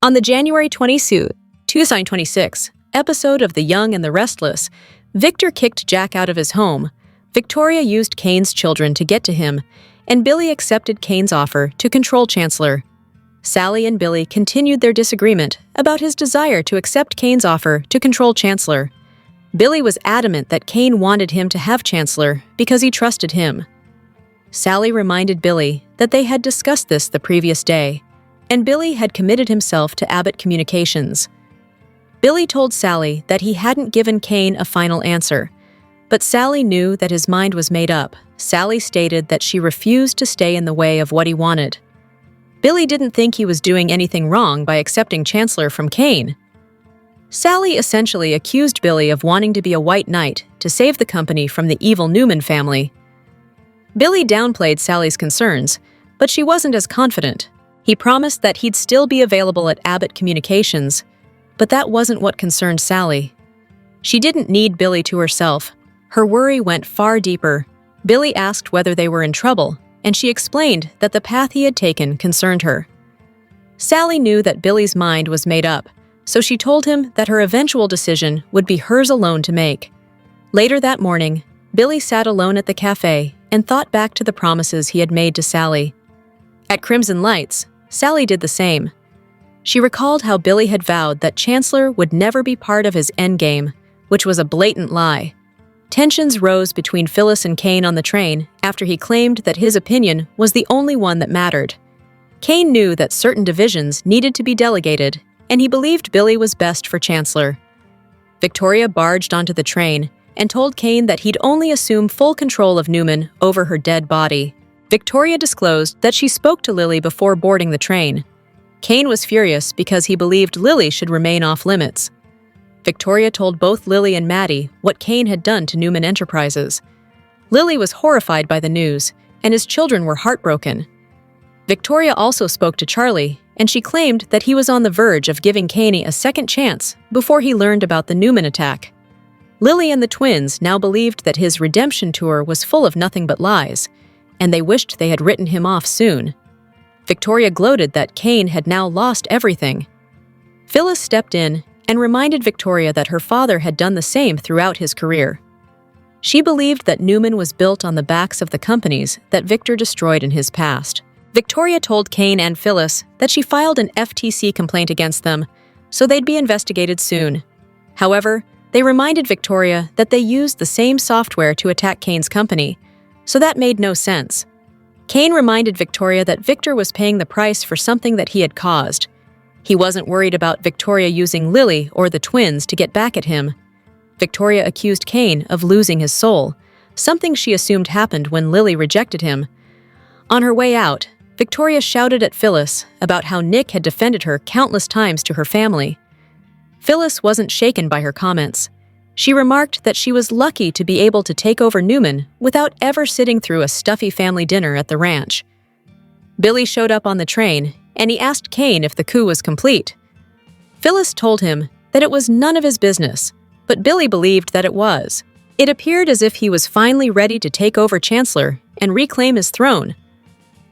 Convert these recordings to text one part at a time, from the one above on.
On the January 26 episode of The Young and the Restless, Victor kicked Jack out of his home, Victoria used Cain's children to get to him, and Billy accepted Cain's offer to control Chancellor. Sally and Billy continued their disagreement about his desire to accept Cain's offer to control Chancellor. Billy was adamant that Cain wanted him to have Chancellor because he trusted him. Sally reminded Billy that they had discussed this the previous day, and Billy had committed himself to Abbott Communications. Billy told Sally that he hadn't given Cain a final answer, but Sally knew that his mind was made up. Sally stated that she refused to stay in the way of what he wanted. Billy didn't think he was doing anything wrong by accepting Chancellor from Cain. Sally essentially accused Billy of wanting to be a white knight to save the company from the evil Newman family. Billy downplayed Sally's concerns, but she wasn't as confident. He promised that he'd still be available at Abbott Communications, but that wasn't what concerned Sally. She didn't need Billy to herself. Her worry went far deeper. Billy asked whether they were in trouble, and she explained that the path he had taken concerned her. Sally knew that Billy's mind was made up, so she told him that her eventual decision would be hers alone to make. Later that morning, Billy sat alone at the cafe and thought back to the promises he had made to Sally. At Crimson Lights, Sally did the same. She recalled how Billy had vowed that Chancellor would never be part of his endgame, which was a blatant lie. Tensions rose between Phyllis and Cain on the train after he claimed that his opinion was the only one that mattered. Cain knew that certain divisions needed to be delegated, and he believed Billy was best for Chancellor. Victoria barged onto the train and told Cain that he'd only assume full control of Newman over her dead body. Victoria disclosed that she spoke to Lily before boarding the train. Cain was furious because he believed Lily should remain off-limits. Victoria told both Lily and Maddie what Cain had done to Newman Enterprises. Lily was horrified by the news, and his children were heartbroken. Victoria also spoke to Charlie, and she claimed that he was on the verge of giving Cain a second chance before he learned about the Newman attack. Lily and the twins now believed that his redemption tour was full of nothing but lies, and they wished they had written him off soon. Victoria gloated that Cain had now lost everything. Phyllis stepped in and reminded Victoria that her father had done the same throughout his career. She believed that Newman was built on the backs of the companies that Victor destroyed in his past. Victoria told Cain and Phyllis that she filed an FTC complaint against them, so they'd be investigated soon. However, they reminded Victoria that they used the same software to attack Cain's company, so that made no sense. Cain reminded Victoria that Victor was paying the price for something that he had caused. He wasn't worried about Victoria using Lily or the twins to get back at him. Victoria accused Cain of losing his soul, something she assumed happened when Lily rejected him. On her way out, Victoria shouted at Phyllis about how Nick had defended her countless times to her family. Phyllis wasn't shaken by her comments. She remarked that she was lucky to be able to take over Newman without ever sitting through a stuffy family dinner at the ranch. Billy showed up on the train, and he asked Cain if the coup was complete. Phyllis told him that it was none of his business, but Billy believed that it was. It appeared as if he was finally ready to take over Chancellor and reclaim his throne.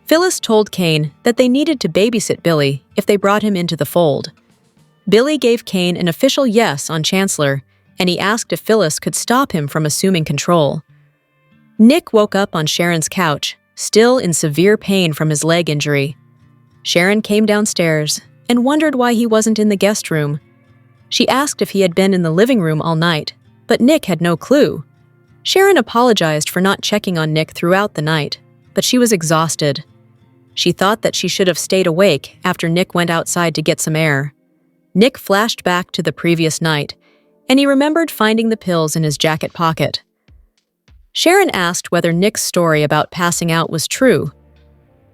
Phyllis told Cain that they needed to babysit Billy if they brought him into the fold. Billy gave Cain an official yes on Chancellor, and he asked if Phyllis could stop him from assuming control. Nick woke up on Sharon's couch, still in severe pain from his leg injury. Sharon came downstairs and wondered why he wasn't in the guest room. She asked if he had been in the living room all night, but Nick had no clue. Sharon apologized for not checking on Nick throughout the night, but she was exhausted. She thought that she should have stayed awake after Nick went outside to get some air. Nick flashed back to the previous night, and he remembered finding the pills in his jacket pocket. Sharon asked whether Nick's story about passing out was true.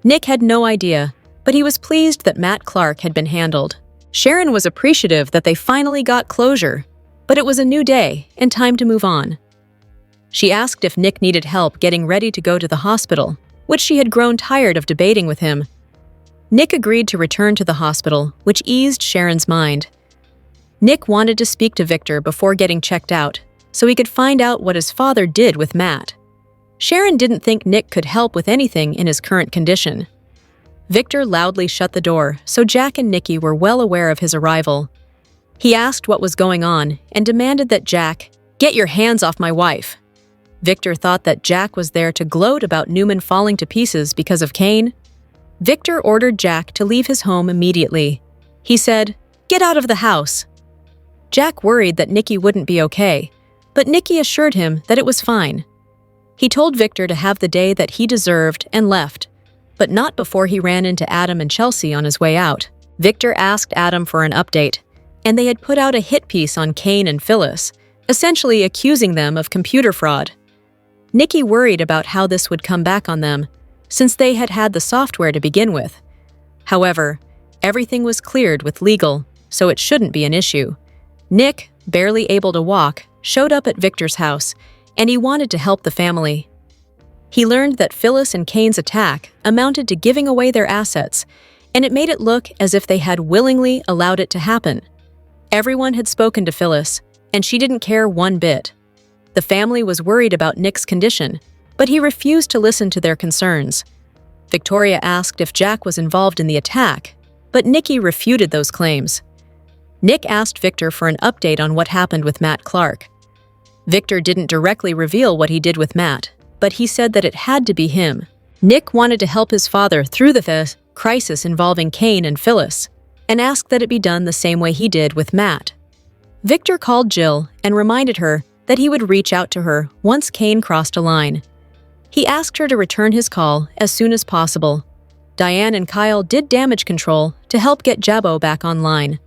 Nick had no idea, but he was pleased that Matt Clark had been handled. Sharon was appreciative that they finally got closure, but it was a new day and time to move on. She asked if Nick needed help getting ready to go to the hospital, which she had grown tired of debating with him. Nick agreed to return to the hospital, which eased Sharon's mind. Nick wanted to speak to Victor before getting checked out, so he could find out what his father did with Matt. Sharon didn't think Nick could help with anything in his current condition. Victor loudly shut the door, so Jack and Nikki were well aware of his arrival. He asked what was going on and demanded that Jack, "Get your hands off my wife." Victor thought that Jack was there to gloat about Newman falling to pieces because of Cain. Victor ordered Jack to leave his home immediately. He said, "Get out of the house." Jack worried that Nikki wouldn't be okay, but Nikki assured him that it was fine. He told Victor to have the day that he deserved and left, but not before he ran into Adam and Chelsea on his way out. Victor asked Adam for an update, and they had put out a hit piece on Cain and Phyllis, essentially accusing them of computer fraud. Nikki worried about how this would come back on them, since they had had the software to begin with. However, everything was cleared with legal, so it shouldn't be an issue. Nick, barely able to walk, showed up at Victor's house, and he wanted to help the family. He learned that Phyllis and Cain's attack amounted to giving away their assets, and it made it look as if they had willingly allowed it to happen. Everyone had spoken to Phyllis, and she didn't care one bit. The family was worried about Nick's condition, but he refused to listen to their concerns. Victoria asked if Jack was involved in the attack, but Nikki refuted those claims. Nick asked Victor for an update on what happened with Matt Clark. Victor didn't directly reveal what he did with Matt, but he said that it had to be him. Nick wanted to help his father through the crisis involving Cain and Phyllis, and asked that it be done the same way he did with Matt. Victor called Jill and reminded her that he would reach out to her once Cain crossed a line. He asked her to return his call as soon as possible. Diane and Kyle did damage control to help get Jabbo back online.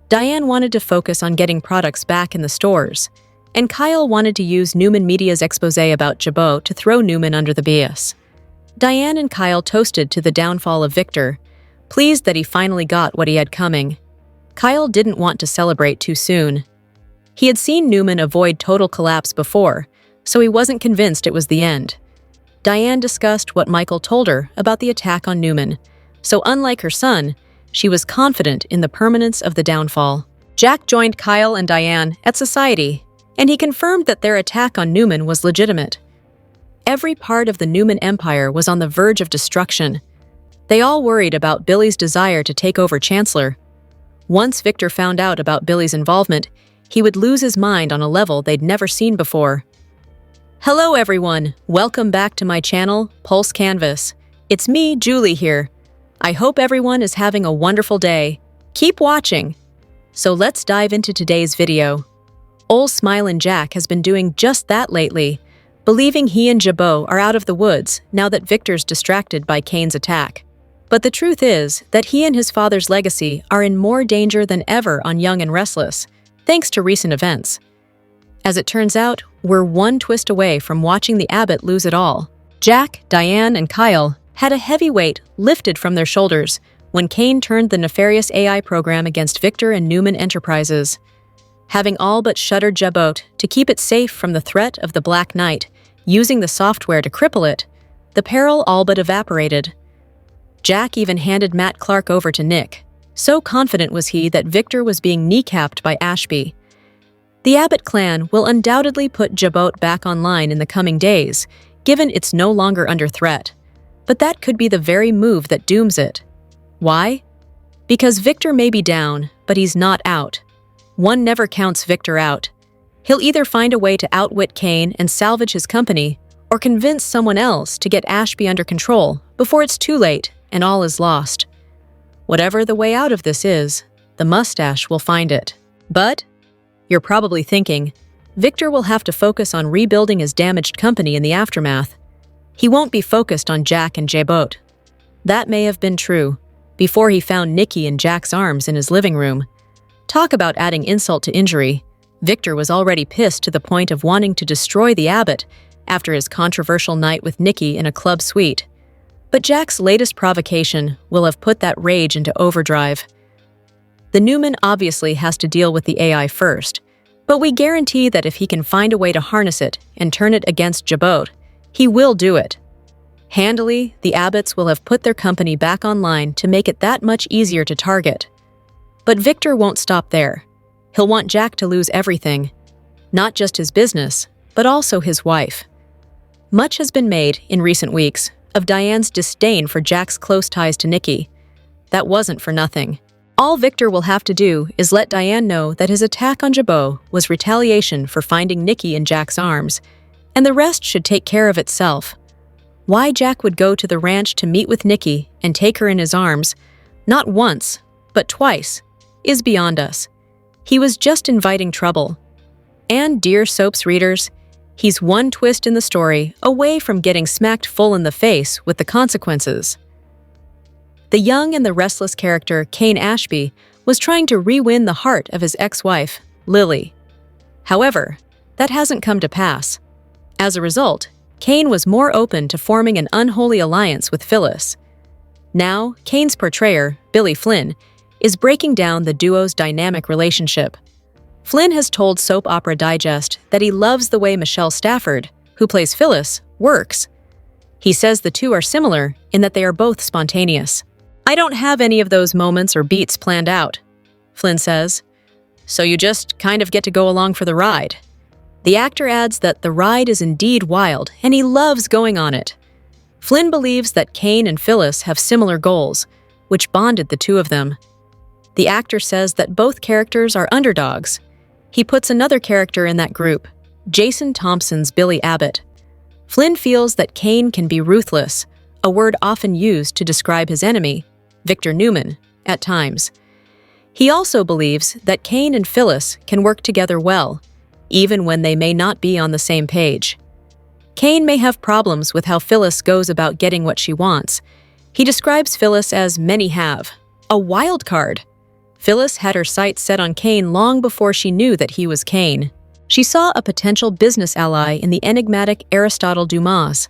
Diane wanted to focus on getting products back in the stores, and Kyle wanted to use Newman Media's expose about Jabbo to throw Newman under the bus. Diane and Kyle toasted to the downfall of Victor, pleased that he finally got what he had coming. Kyle didn't want to celebrate too soon. He had seen Newman avoid total collapse before, so he wasn't convinced it was the end. Diane discussed what Michael told her about the attack on Newman, so unlike her son, she was confident in the permanence of the downfall. Jack joined Kyle and Diane at Society, and he confirmed that their attack on Newman was legitimate. Every part of the Newman empire was on the verge of destruction. They all worried about Billy's desire to take over Chancellor. Once Victor found out about Billy's involvement, he would lose his mind on a level they'd never seen before. Hello everyone, welcome back to my channel, Pulse Canvas. It's me, Julie here. I hope everyone is having a wonderful day. Keep watching. So let's dive into today's video. Ol' Smilin' Jack has been doing just that lately, believing he and Jabbo are out of the woods now that Victor's distracted by Cain's attack. But the truth is that he and his father's legacy are in more danger than ever on Young and Restless, thanks to recent events. As it turns out, we're one twist away from watching the Abbott lose it all. Jack, Diane, and Kyle had a heavy weight lifted from their shoulders when Cain turned the nefarious AI program against Victor and Newman Enterprises. Having all but shuttered Jabbo to keep it safe from the threat of the Black Knight, using the software to cripple it, the peril all but evaporated. Jack even handed Matt Clark over to Nick. So confident was he that Victor was being kneecapped by Ashby. The Abbott clan will undoubtedly put Jabbo back online in the coming days, given it's no longer under threat. But that could be the very move that dooms it. Why? Because Victor may be down, but he's not out. One never counts Victor out. He'll either find a way to outwit Cain and salvage his company, or convince someone else to get Ashby under control before it's too late and all is lost. Whatever the way out of this is, the mustache will find it. But you're probably thinking, Victor will have to focus on rebuilding his damaged company in the aftermath. He won't be focused on Jack and Jabbo. That may have been true, before he found Nikki in Jack's arms in his living room. Talk about adding insult to injury. Victor was already pissed to the point of wanting to destroy the Abbott after his controversial night with Nikki in a club suite. But Jack's latest provocation will have put that rage into overdrive. The Newman obviously has to deal with the AI first, but we guarantee that if he can find a way to harness it and turn it against Jabbo, he will do it. Handily, the Abbotts will have put their company back online to make it that much easier to target. But Victor won't stop there. He'll want Jack to lose everything, not just his business, but also his wife. Much has been made in recent weeks of Diane's disdain for Jack's close ties to Nikki. That wasn't for nothing. All Victor will have to do is let Diane know that his attack on Jabot was retaliation for finding Nikki in Jack's arms, and the rest should take care of itself. Why Jack would go to the ranch to meet with Nikki and take her in his arms, not once, but twice, is beyond us. He was just inviting trouble. And, dear Soaps readers, he's one twist in the story away from getting smacked full in the face with the consequences. The young and the restless character, Cain Ashby, was trying to re-win the heart of his ex-wife, Lily. However, that hasn't come to pass. As a result, Cain was more open to forming an unholy alliance with Phyllis. Now, Cain's portrayer, Billy Flynn, is breaking down the duo's dynamic relationship. Flynn has told Soap Opera Digest that he loves the way Michelle Stafford, who plays Phyllis, works. He says the two are similar in that they are both spontaneous. "I don't have any of those moments or beats planned out," Flynn says. "So you just kind of get to go along for the ride." The actor adds that the ride is indeed wild, and he loves going on it. Flynn believes that Cain and Phyllis have similar goals, which bonded the two of them. The actor says that both characters are underdogs. He puts another character in that group, Jason Thompson's Billy Abbott. Flynn feels that Cain can be ruthless, a word often used to describe his enemy, Victor Newman, at times. He also believes that Cain and Phyllis can work together well, even when they may not be on the same page. Cain may have problems with how Phyllis goes about getting what she wants. He describes Phyllis as many have, a wild card. Phyllis had her sights set on Cain long before she knew that he was Cain. She saw a potential business ally in the enigmatic Aristotle Dumas,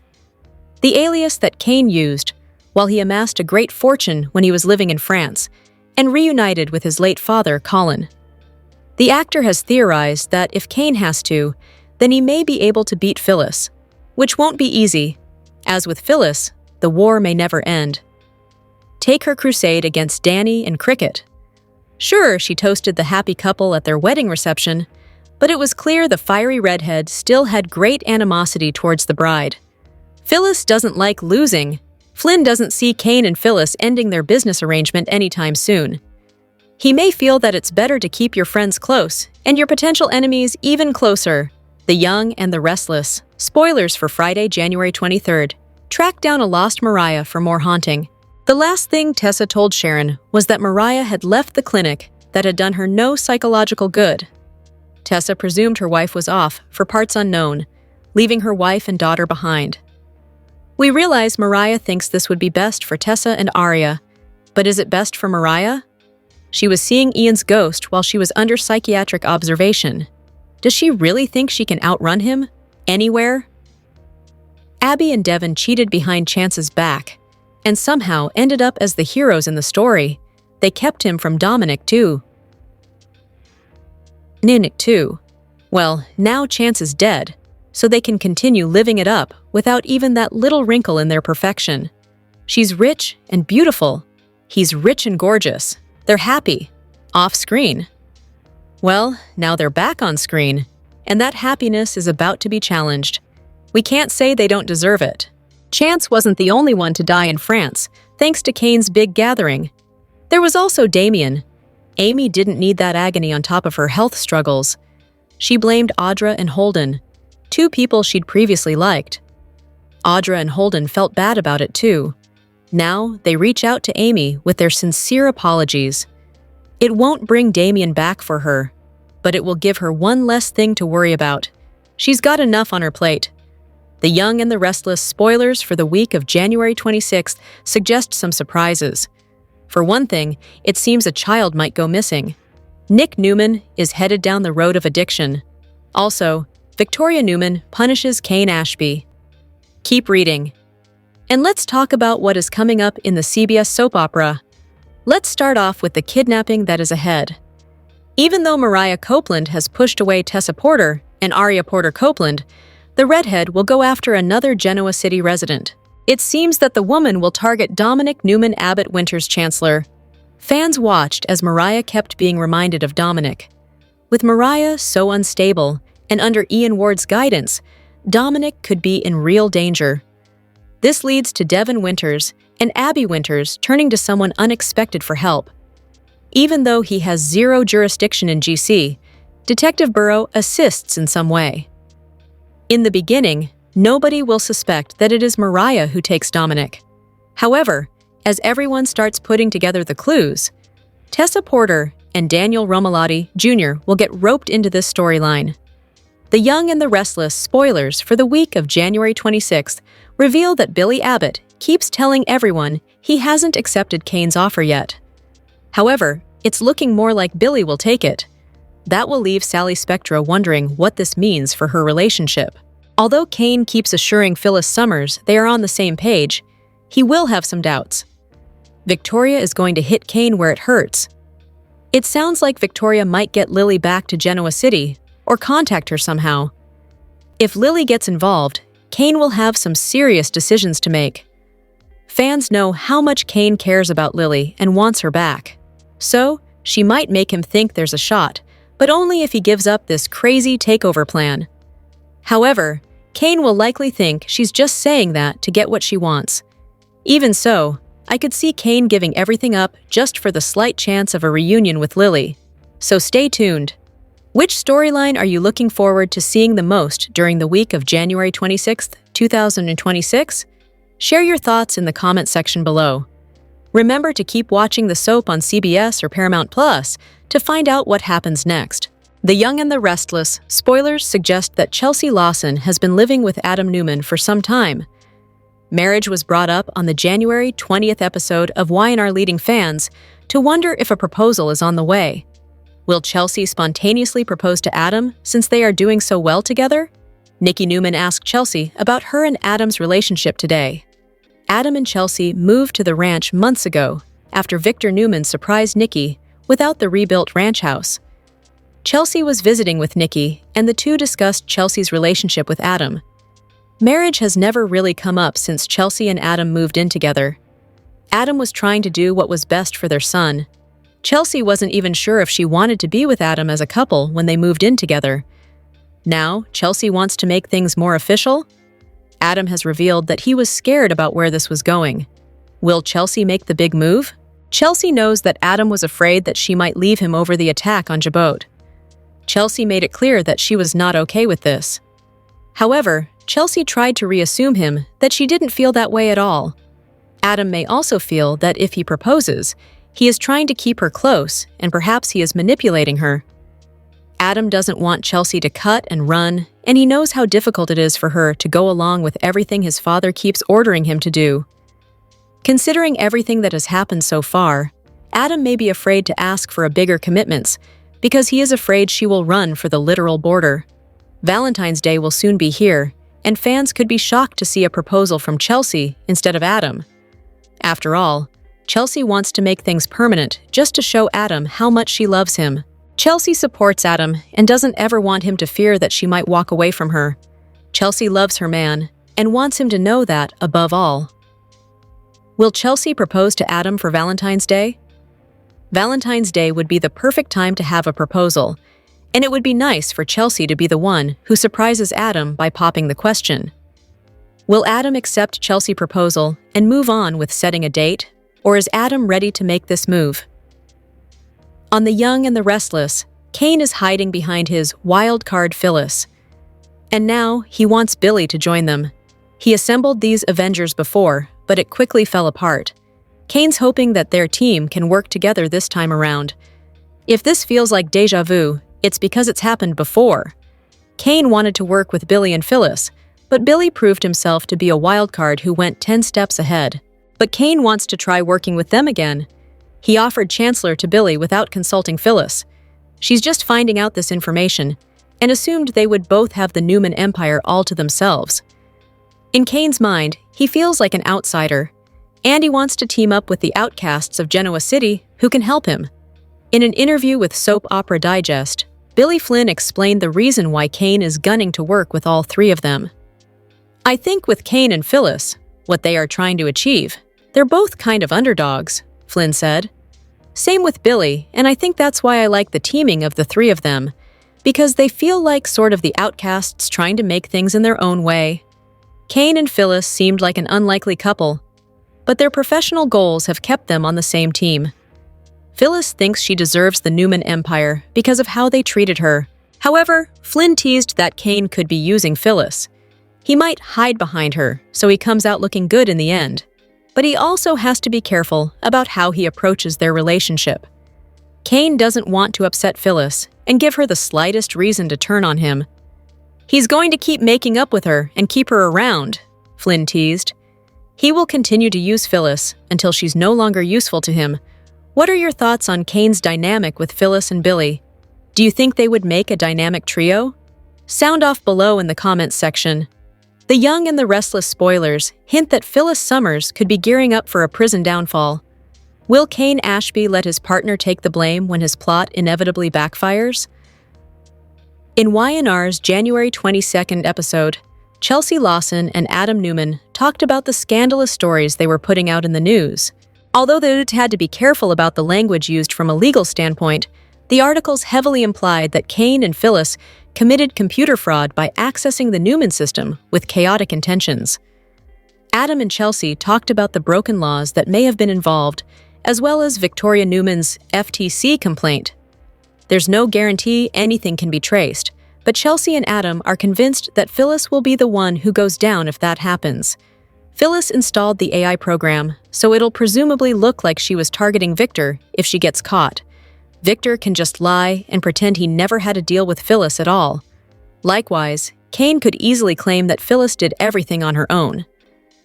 the alias that Cain used while he amassed a great fortune when he was living in France and reunited with his late father, Colin. The actor has theorized that if Cain has to, then he may be able to beat Phyllis, which won't be easy. As with Phyllis, the war may never end. Take her crusade against Danny and Cricket. Sure, she toasted the happy couple at their wedding reception, but it was clear the fiery redhead still had great animosity towards the bride. Phyllis doesn't like losing. Flynn doesn't see Cain and Phyllis ending their business arrangement anytime soon. He may feel that it's better to keep your friends close and your potential enemies even closer. The Young and the Restless. Spoilers for Friday, January 23rd. Track down a lost Mariah for more haunting. The last thing Tessa told Sharon was that Mariah had left the clinic that had done her no psychological good. Tessa presumed her wife was off for parts unknown, leaving her wife and daughter behind. We realize Mariah thinks this would be best for Tessa and Aria, but is it best for Mariah? She was seeing Ian's ghost while she was under psychiatric observation. Does she really think she can outrun him? Anywhere? Abby and Devon cheated behind Chance's back, and somehow ended up as the heroes in the story. They kept him from Dominic too. Nick too. Well, now Chance is dead, so they can continue living it up without even that little wrinkle in their perfection. She's rich and beautiful. He's rich and gorgeous. They're happy. Off-screen. Well, now they're back on screen, and that happiness is about to be challenged. We can't say they don't deserve it. Chance wasn't the only one to die in France, thanks to Cain's big gathering. There was also Damien. Amy didn't need that agony on top of her health struggles. She blamed Audra and Holden, two people she'd previously liked. Audra and Holden felt bad about it too. Now they reach out to Amy with their sincere apologies. It won't bring Damien back for her, but it will give her one less thing to worry about. She's got enough on her plate. The Young and the Restless spoilers for the week of January 26th suggest some surprises. For one thing, it seems a child might go missing. Nick Newman is headed down the road of addiction. Also, Victoria Newman punishes Cain Ashby. Keep reading. And let's talk about what is coming up in the CBS soap opera. Let's start off with the kidnapping that is ahead. Even though Mariah Copeland has pushed away Tessa Porter and Aria Porter Copeland, the redhead will go after another Genoa City resident. It seems that the woman will target Dominic Newman Abbott Winters Chancellor. Fans watched as Mariah kept being reminded of Dominic. With Mariah so unstable and under Ian Ward's guidance, Dominic could be in real danger. This leads to Devin Winters and Abby Winters turning to someone unexpected for help. Even though he has zero jurisdiction in GC, Detective Burrow assists in some way. In the beginning, nobody will suspect that it is Mariah who takes Dominic. However, as everyone starts putting together the clues, Tessa Porter and Daniel Romalotti Jr. will get roped into this storyline. The Young and the Restless spoilers for the week of January 26th reveal that Billy Abbott keeps telling everyone he hasn't accepted Cain's offer yet. However, it's looking more like Billy will take it. That will leave Sally Spectra wondering what this means for her relationship. Although Cain keeps assuring Phyllis Summers they are on the same page, he will have some doubts. Victoria is going to hit Cain where it hurts. It sounds like Victoria might get Lily back to Genoa City or contact her somehow. If Lily gets involved, Cain will have some serious decisions to make. Fans know how much Cain cares about Lily and wants her back. So, she might make him think there's a shot, but only if he gives up this crazy takeover plan. However, Cain will likely think she's just saying that to get what she wants. Even so, I could see Cain giving everything up just for the slight chance of a reunion with Lily. So stay tuned. Which storyline are you looking forward to seeing the most during the week of January 26th, 2026? Share your thoughts in the comment section below. Remember to keep watching the soap on CBS or Paramount Plus to find out what happens next. The Young and the Restless spoilers suggest that Chelsea Lawson has been living with Adam Newman for some time. Marriage was brought up on the January 20th episode of Y&R leading fans to wonder if a proposal is on the way. Will Chelsea spontaneously propose to Adam since they are doing so well together? Nikki Newman asked Chelsea about her and Adam's relationship today. Adam and Chelsea moved to the ranch months ago after Victor Newman surprised Nikki without the rebuilt ranch house. Chelsea was visiting with Nikki, and the two discussed Chelsea's relationship with Adam. Marriage has never really come up since Chelsea and Adam moved in together. Adam was trying to do what was best for their son. Chelsea wasn't even sure if she wanted to be with Adam as a couple when they moved in together. Now, Chelsea wants to make things more official? Adam has revealed that he was scared about where this was going. Will Chelsea make the big move? Chelsea knows that Adam was afraid that she might leave him over the attack on Jabot. Chelsea made it clear that she was not okay with this. However, Chelsea tried to reassume him that she didn't feel that way at all. Adam may also feel that if he proposes, he is trying to keep her close and perhaps he is manipulating her. Adam doesn't want Chelsea to cut and run, and he knows how difficult it is for her to go along with everything his father keeps ordering him to do. Considering everything that has happened so far, Adam may be afraid to ask for a bigger commitments because he is afraid she will run for the literal border. Valentine's Day will soon be here, and fans could be shocked to see a proposal from Chelsea instead of Adam. After all, Chelsea wants to make things permanent just to show Adam how much she loves him. Chelsea supports Adam and doesn't ever want him to fear that she might walk away from her. Chelsea loves her man and wants him to know that above all. Will Chelsea propose to Adam for Valentine's Day? Valentine's Day would be the perfect time to have a proposal, and it would be nice for Chelsea to be the one who surprises Adam by popping the question. Will Adam accept Chelsea's proposal and move on with setting a date, or is Adam ready to make this move? On The Young and the Restless, Cain is hiding behind his wild card Phyllis. And now he wants Billy to join them. He assembled these Avengers before, but it quickly fell apart. Cain's hoping that their team can work together this time around. If this feels like déjà vu, it's because it's happened before. Cain wanted to work with Billy and Phyllis, but Billy proved himself to be a wild card who went 10 steps ahead. But Cain wants to try working with them again. He offered Chancellor to Billy without consulting Phyllis. She's just finding out this information, and assumed they would both have the Newman Empire all to themselves. In Cain's mind, he feels like an outsider, and he wants to team up with the outcasts of Genoa City who can help him. In an interview with Soap Opera Digest, Billy Flynn explained the reason why Cain is gunning to work with all three of them. I think with Cain and Phyllis, what they are trying to achieve, they're both kind of underdogs, Flynn said. Same with Billy, and I think that's why I like the teaming of the three of them, because they feel like sort of the outcasts trying to make things in their own way. Cain and Phyllis seemed like an unlikely couple, but their professional goals have kept them on the same team. Phyllis thinks she deserves the Newman empire because of how they treated her. However, Flynn teased that Cain could be using Phyllis. He might hide behind her, so he comes out looking good in the end. But he also has to be careful about how he approaches their relationship. Cain doesn't want to upset Phyllis and give her the slightest reason to turn on him. He's going to keep making up with her and keep her around, Flynn teased. He will continue to use Phyllis until she's no longer useful to him. What are your thoughts on Cain's dynamic with Phyllis and Billy? Do you think they would make a dynamic trio? Sound off below in the comments section. The Young and the Restless spoilers hint that Phyllis Summers could be gearing up for a prison downfall. Will Cain Ashby let his partner take the blame when his plot inevitably backfires? In Y&R's January 22nd episode, Chelsea Lawson and Adam Newman talked about the scandalous stories they were putting out in the news. Although they had to be careful about the language used from a legal standpoint, the articles heavily implied that Cain and Phyllis committed computer fraud by accessing the Newman system with chaotic intentions. Adam and Chelsea talked about the broken laws that may have been involved, as well as Victoria Newman's FTC complaint. There's no guarantee anything can be traced, but Chelsea and Adam are convinced that Phyllis will be the one who goes down if that happens. Phyllis installed the AI program, so it'll presumably look like she was targeting Victor if she gets caught. Victor can just lie and pretend he never had to deal with Phyllis at all. Likewise, Cain could easily claim that Phyllis did everything on her own.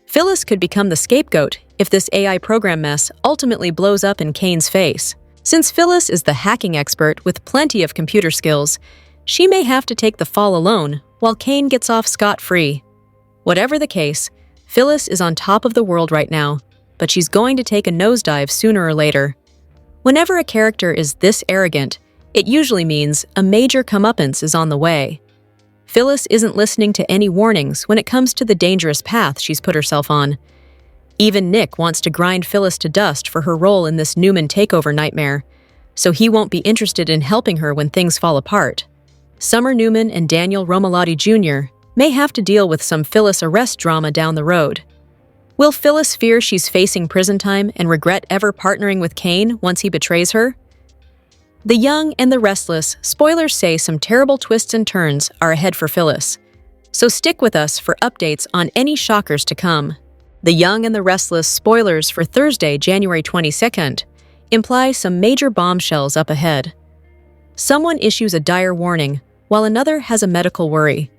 Phyllis could become the scapegoat if this AI program mess ultimately blows up in Cain's face. Since Phyllis is the hacking expert with plenty of computer skills, she may have to take the fall alone while Cain gets off scot-free. Whatever the case, Phyllis is on top of the world right now, but she's going to take a nosedive sooner or later. Whenever a character is this arrogant, it usually means a major comeuppance is on the way. Phyllis isn't listening to any warnings when it comes to the dangerous path she's put herself on. Even Nick wants to grind Phyllis to dust for her role in this Newman takeover nightmare, so he won't be interested in helping her when things fall apart. Summer Newman and Daniel Romalotti Jr. may have to deal with some Phyllis arrest drama down the road. Will Phyllis fear she's facing prison time and regret ever partnering with Cain once he betrays her? The Young and the Restless spoilers say some terrible twists and turns are ahead for Phyllis, so stick with us for updates on any shockers to come. The Young and the Restless spoilers for Thursday, January 22nd, imply some major bombshells up ahead. Someone issues a dire warning, while another has a medical worry.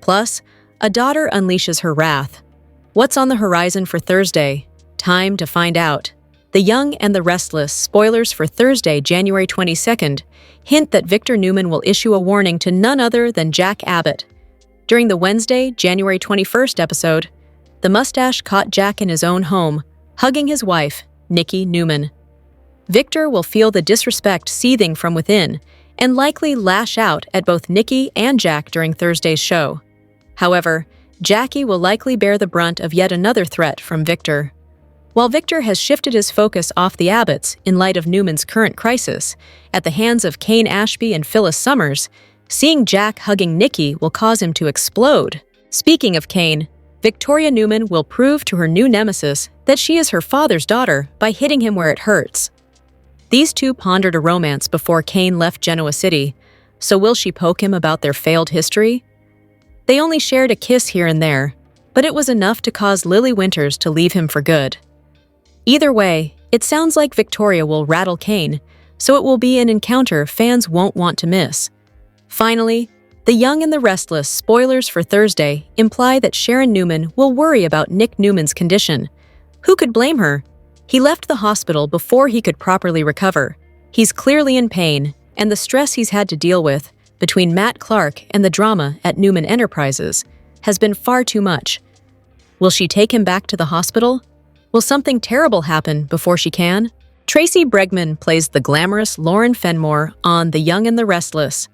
Plus, a daughter unleashes her wrath. What's on the horizon for Thursday? Time to find out. The Young and the Restless spoilers for Thursday, January 22nd, hint that Victor Newman will issue a warning to none other than Jack Abbott. During the Wednesday, January 21st episode, the mustache caught Jack in his own home, hugging his wife, Nikki Newman. Victor will feel the disrespect seething from within and likely lash out at both Nikki and Jack during Thursday's show. However, Jackie will likely bear the brunt of yet another threat from Victor. While Victor has shifted his focus off the Abbotts in light of Newman's current crisis, at the hands of Cain Ashby and Phyllis Summers, seeing Jack hugging Nikki will cause him to explode. Speaking of Cain, Victoria Newman will prove to her new nemesis that she is her father's daughter by hitting him where it hurts. These two pondered a romance before Cain left Genoa City, so will she poke him about their failed history? They only shared a kiss here and there, but it was enough to cause Lily Winters to leave him for good. Either way, it sounds like Victoria will rattle Cain, so it will be an encounter fans won't want to miss. Finally, The Young and the Restless spoilers for Thursday imply that Sharon Newman will worry about Nick Newman's condition. Who could blame her? He left the hospital before he could properly recover. He's clearly in pain, and the stress he's had to deal with, between Matt Clark and the drama at Newman Enterprises, has been far too much. Will she take him back to the hospital? Will something terrible happen before she can? Tracy Bregman plays the glamorous Lauren Fenmore on The Young and the Restless.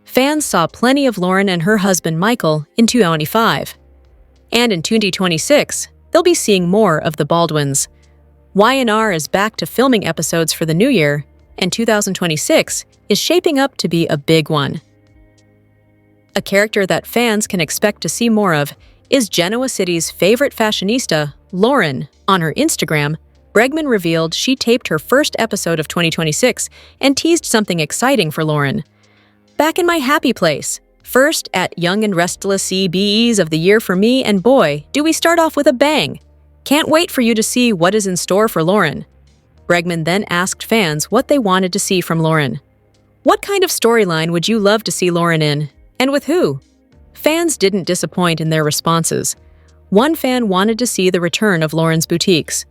Fans saw plenty of Lauren and her husband Michael in 2025. And in 2026, they'll be seeing more of the Baldwins. Y&R is back to filming episodes for the new year, and 2026 is shaping up to be a big one. A character that fans can expect to see more of is Genoa City's favorite fashionista, Lauren. On her Instagram, Bregman revealed she taped her first episode of 2026 and teased something exciting for Lauren. "Back in my happy place. First at Young and Restless CBEs of the year for me, and boy, do we start off with a bang. Can't wait for you to see what is in store for Lauren." Bregman then asked fans what they wanted to see from Lauren. "What kind of storyline would you love to see Lauren in? And with who?" Fans didn't disappoint in their responses. One fan wanted to see the return of Lauren's boutiques.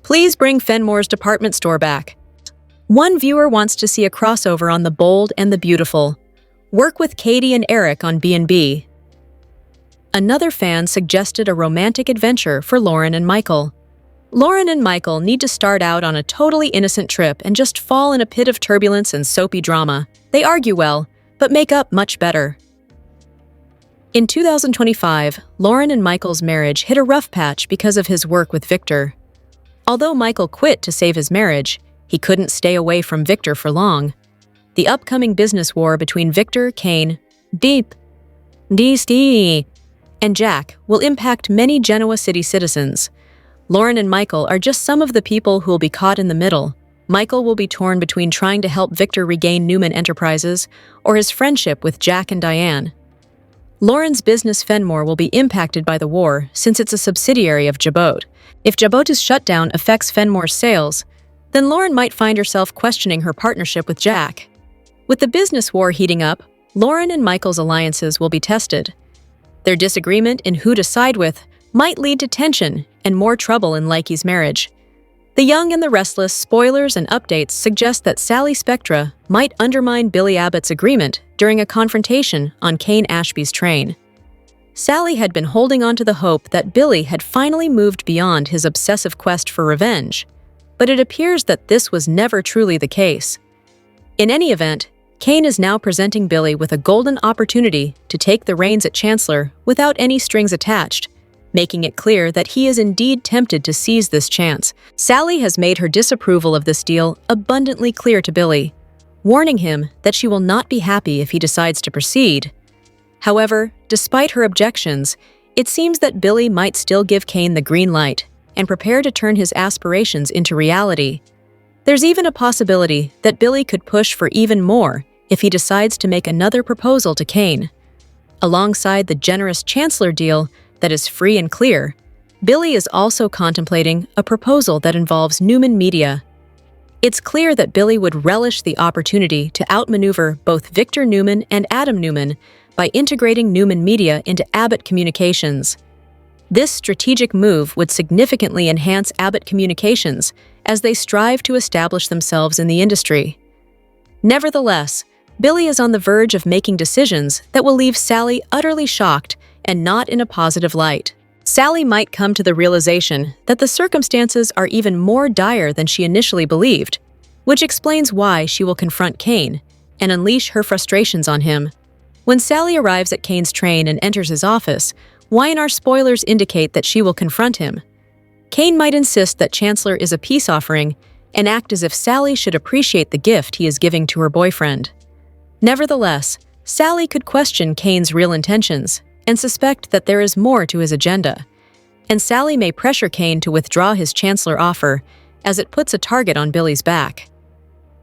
"Please bring Fenmore's department store back." One viewer wants to see a crossover on The Bold and the Beautiful. Work with Katie and Eric on B&B. Another fan suggested a romantic adventure for Lauren and Michael. Lauren and Michael need to start out on a totally innocent trip and just fall in a pit of turbulence and soapy drama. They argue well, but make up much better. In 2025, Lauren and Michael's marriage hit a rough patch because of his work with Victor. Although Michael quit to save his marriage, he couldn't stay away from Victor for long. The upcoming business war between Victor, Cain, and Jack will impact many Genoa City citizens. Lauren and Michael are just some of the people who will be caught in the middle. Michael will be torn between trying to help Victor regain Newman Enterprises or his friendship with Jack and Diane. Lauren's business Fenmore will be impacted by the war since it's a subsidiary of Abbott. If Abbott's shutdown affects Fenmore's sales, then Lauren might find herself questioning her partnership with Jack. With the business war heating up, Lauren and Michael's alliances will be tested. Their disagreement in who to side with might lead to tension and more trouble in Likey's marriage. The Young and the Restless spoilers and updates suggest that Sally Spectra might undermine Billy Abbott's agreement during a confrontation on Cain Ashby's train. Sally had been holding on to the hope that Billy had finally moved beyond his obsessive quest for revenge, but it appears that this was never truly the case. In any event, Cain is now presenting Billy with a golden opportunity to take the reins at Chancellor without any strings attached, making it clear that he is indeed tempted to seize this chance. Sally has made her disapproval of this deal abundantly clear to Billy, warning him that she will not be happy if he decides to proceed. However, despite her objections, it seems that Billy might still give Cain the green light and prepare to turn his aspirations into reality. There's even a possibility that Billy could push for even more if he decides to make another proposal to Cain. Alongside the generous Chancellor deal that is free and clear, Billy is also contemplating a proposal that involves Newman Media. It's clear that Billy would relish the opportunity to outmaneuver both Victor Newman and Adam Newman by integrating Newman Media into Abbott Communications. This strategic move would significantly enhance Abbott Communications as they strive to establish themselves in the industry. Nevertheless, Billy is on the verge of making decisions that will leave Sally utterly shocked and not in a positive light. Sally might come to the realization that the circumstances are even more dire than she initially believed, which explains why she will confront Cain and unleash her frustrations on him. When Sally arrives at Cain's train and enters his office, Y&R spoilers indicate that she will confront him. Cain might insist that Chancellor is a peace offering and act as if Sally should appreciate the gift he is giving to her boyfriend. Nevertheless, Sally could question Cain's real intentions and suspect that there is more to his agenda, and Sally may pressure Cain to withdraw his Chancellor offer as it puts a target on Billy's back.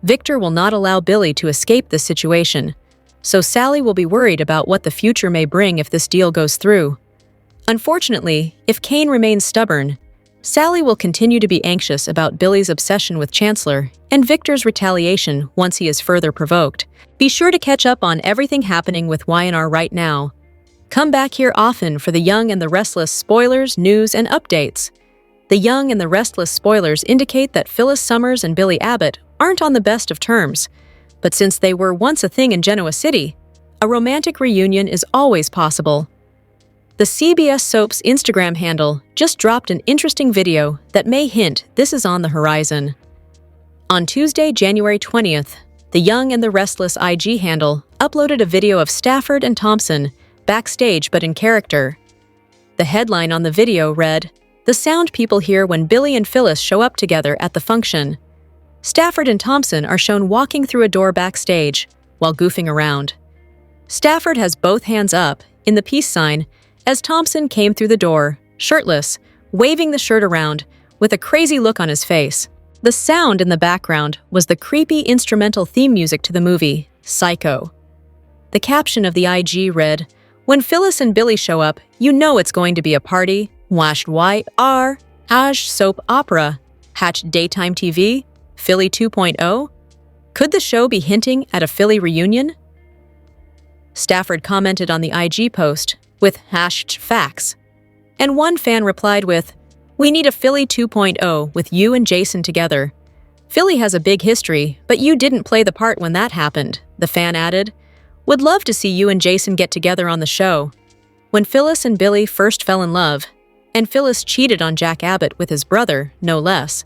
Victor will not allow Billy to escape this situation, so Sally will be worried about what the future may bring if this deal goes through. Unfortunately, if Cain remains stubborn, Sally will continue to be anxious about Billy's obsession with Chancellor and Victor's retaliation once he is further provoked. Be sure to catch up on everything happening with Y&R right now. Come back here often for the Young and the Restless spoilers, news, and updates. The Young and the Restless spoilers indicate that Phyllis Summers and Billy Abbott aren't on the best of terms, but since they were once a thing in Genoa City, a romantic reunion is always possible. The CBS Soap's Instagram handle just dropped an interesting video that may hint this is on the horizon. On Tuesday, January 20th, the Young and the Restless IG handle uploaded a video of Stafford and Thompson backstage but in character. The headline on the video read, "The sound people hear when Billy and Phyllis show up together at the function." Stafford and Thompson are shown walking through a door backstage while goofing around. Stafford has both hands up in the peace sign, as Thompson came through the door, shirtless, waving the shirt around, with a crazy look on his face. The sound in the background was the creepy instrumental theme music to the movie, Psycho. The caption of the IG read, "When Phyllis and Billy show up, you know it's going to be a party. Washed YR, Aj soap opera, hatch daytime TV, Philly 2.0? Could the show be hinting at a Philly reunion?" Stafford commented on the IG post with hashed facts. And one fan replied with, "We need a Philly 2.0 with you and Jason together. Philly has a big history, but you didn't play the part when that happened," the fan added. "Would love to see you and Jason get together on the show." When Phyllis and Billy first fell in love, and Phyllis cheated on Jack Abbott with his brother, no less,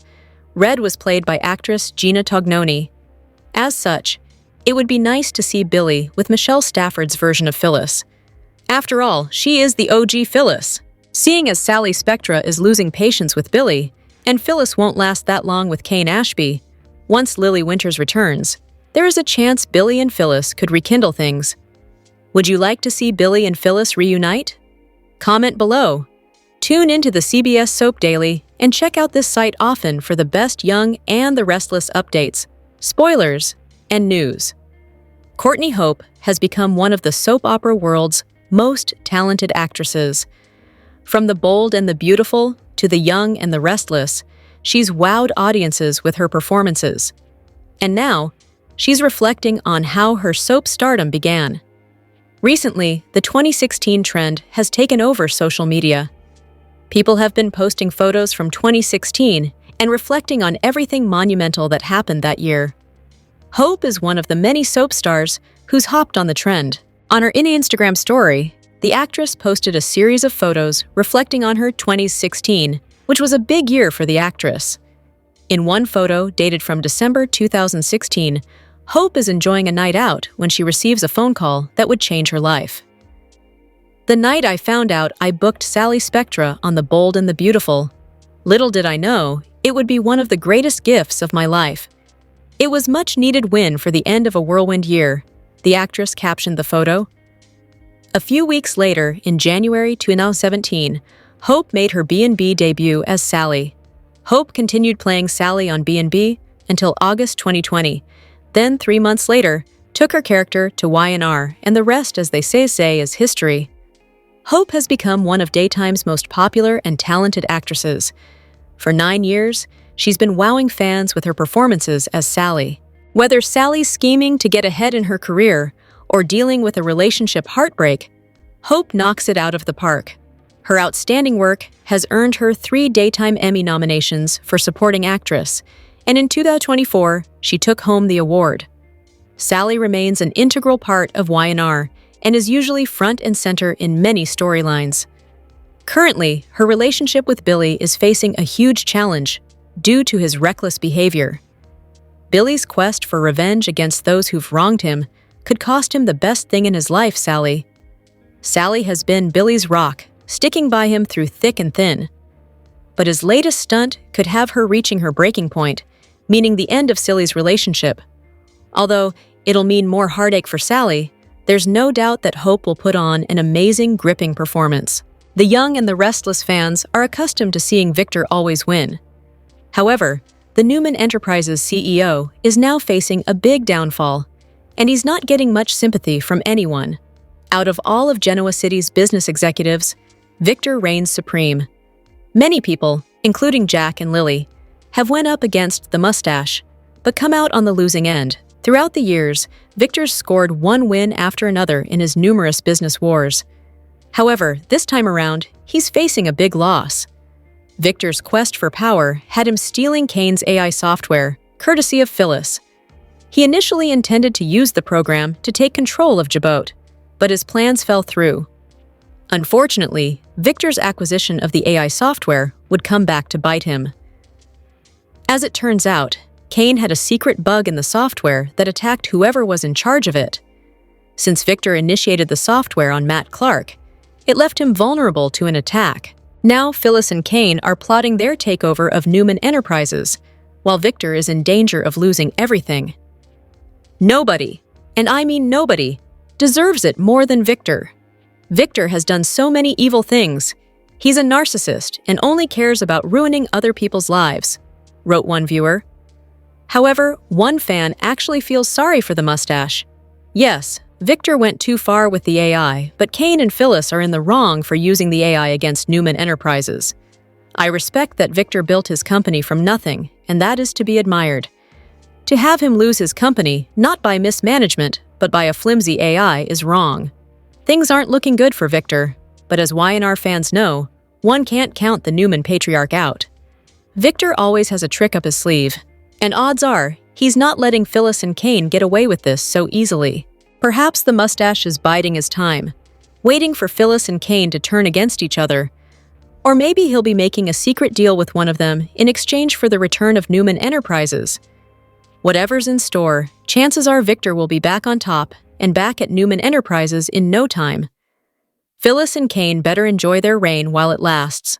Red was played by actress Gina Tognoni. As such, it would be nice to see Billy with Michelle Stafford's version of Phyllis. After all, she is the OG Phyllis. Seeing as Sally Spectra is losing patience with Billy, and Phyllis won't last that long with Cain Ashby, once Lily Winters returns, there is a chance Billy and Phyllis could rekindle things. Would you like to see Billy and Phyllis reunite? Comment below. Tune into the CBS Soap Daily and check out this site often for the best Young and the Restless updates, spoilers, and news. Courtney Hope has become one of the soap opera world's most talented actresses. From The Bold and the Beautiful to The Young and the Restless, she's wowed audiences with her performances. And now, she's reflecting on how her soap stardom began. Recently, the 2016 trend has taken over social media. People have been posting photos from 2016 and reflecting on everything monumental that happened that year. Hope is one of the many soap stars who's hopped on the trend. On her Instagram story, the actress posted a series of photos reflecting on her 2016, which was a big year for the actress. In one photo, dated from December 2016, Hope is enjoying a night out when she receives a phone call that would change her life. "The night I found out I booked Sally Spectra on The Bold and the Beautiful. Little did I know, it would be one of the greatest gifts of my life. It was much-needed win for the end of a whirlwind year," the actress captioned the photo. A few weeks later, in January 2017, Hope made her B&B debut as Sally. Hope continued playing Sally on B&B until August 2020, then 3 months later, took her character to Y&R, and the rest, as they say, is history. Hope has become one of daytime's most popular and talented actresses. For 9 years, she's been wowing fans with her performances as Sally. Whether Sally's scheming to get ahead in her career or dealing with a relationship heartbreak, Hope knocks it out of the park. Her outstanding work has earned her 3 Daytime Emmy nominations for Supporting Actress, and in 2024, she took home the award. Sally remains an integral part of Y&R and is usually front and center in many storylines. Currently, her relationship with Billy is facing a huge challenge due to his reckless behavior. Billy's quest for revenge against those who've wronged him could cost him the best thing in his life, Sally. Sally has been Billy's rock, sticking by him through thick and thin. But his latest stunt could have her reaching her breaking point, meaning the end of Sally's relationship. Although it'll mean more heartache for Sally, there's no doubt that Hope will put on an amazing, gripping performance. The Young and the Restless fans are accustomed to seeing Victor always win. However, the Newman Enterprises CEO is now facing a big downfall, and he's not getting much sympathy from anyone. Out of all of Genoa City's business executives, Victor reigns supreme. Many people, including Jack and Lily, have went up against the mustache, but come out on the losing end. Throughout the years, Victor's scored one win after another in his numerous business wars. However, this time around, he's facing a big loss. Victor's quest for power had him stealing Cain's AI software, courtesy of Phyllis. He initially intended to use the program to take control of Jabot, but his plans fell through. Unfortunately, Victor's acquisition of the AI software would come back to bite him. As it turns out, Cain had a secret bug in the software that attacked whoever was in charge of it. Since Victor initiated the software on Matt Clark, it left him vulnerable to an attack. Now Phyllis and Cain are plotting their takeover of Newman Enterprises, while Victor is in danger of losing everything. Nobody, and I mean nobody, deserves it more than Victor. Victor has done so many evil things. He's a narcissist and only cares about ruining other people's lives, wrote one viewer. However, one fan actually feels sorry for the mustache. Yes, Victor went too far with the AI, but Cain and Phyllis are in the wrong for using the AI against Newman Enterprises. I respect that Victor built his company from nothing, and that is to be admired. To have him lose his company, not by mismanagement, but by a flimsy AI, is wrong. Things aren't looking good for Victor, but as Y&R fans know, one can't count the Newman patriarch out. Victor always has a trick up his sleeve, and odds are, he's not letting Phyllis and Cain get away with this so easily. Perhaps the mustache is biding his time, waiting for Phyllis and Cain to turn against each other. Or maybe he'll be making a secret deal with one of them in exchange for the return of Newman Enterprises. Whatever's in store, chances are Victor will be back on top and back at Newman Enterprises in no time. Phyllis and Cain better enjoy their reign while it lasts.